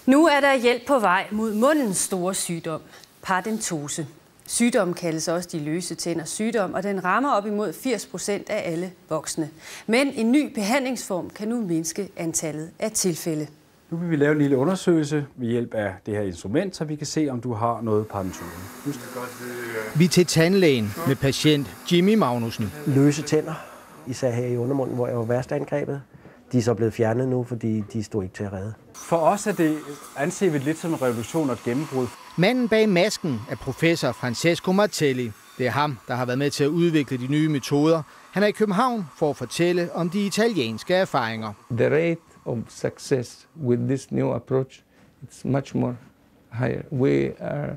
Nu er der hjælp på vej mod mundens store sygdom, paradentose. Sygdommen kaldes også de løse tænders sygdom, og den rammer op imod 80% af alle voksne. Men en ny behandlingsform kan nu mindske antallet af tilfælde. Nu vil vi lave en lille undersøgelse ved hjælp af det her instrument, så vi kan se, om du har noget paradentose. Vi er til tandlægen med patient Jimmy Magnussen. Løse tænder, især her i undermunden, hvor jeg var værst angrebet. De er så blevet fjernet nu, fordi de stod ikke til at redde. For os er det anset vi lidt som en revolution og et gennembrud. Manden bag masken er professor Francesco Martelli. Det er ham, der har været med til at udvikle de nye metoder. Han er i København for at fortælle om de italienske erfaringer. The rate of success with this new approach is much more higher. We are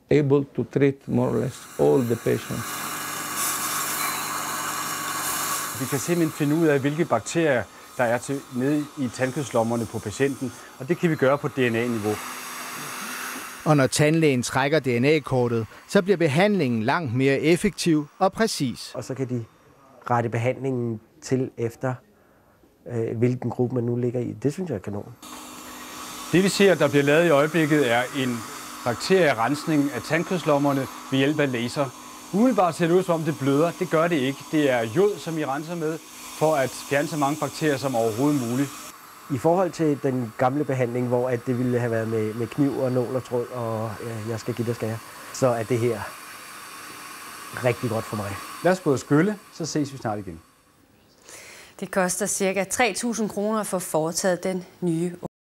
able to treat more or less all the patients. Vi kan simpelthen finde ud af, hvilke bakterier der er nede i tandkødslommerne på patienten, og det kan vi gøre på DNA-niveau. Og når tandlægen trækker DNA-kortet, så bliver behandlingen langt mere effektiv og præcis. Og så kan de rette behandlingen til efter, hvilken gruppe man nu ligger i. Det synes jeg er kanon. Det vi ser, der bliver lavet i øjeblikket, er en bakterierensning af tandkødslommerne ved hjælp af laser. Umiddelbart ser det ud, som om det bløder. Det gør det ikke. Det er jod, som I renser med, for at fjerne så mange bakterier som overhovedet muligt. I forhold til den gamle behandling, hvor at det ville have været med kniv og nål og tråd, og jeg skal give det skære, så er det her rigtig godt for mig. Lad os både skylle, så ses vi snart igen. Det koster ca. 3.000 kroner for foretaget den nye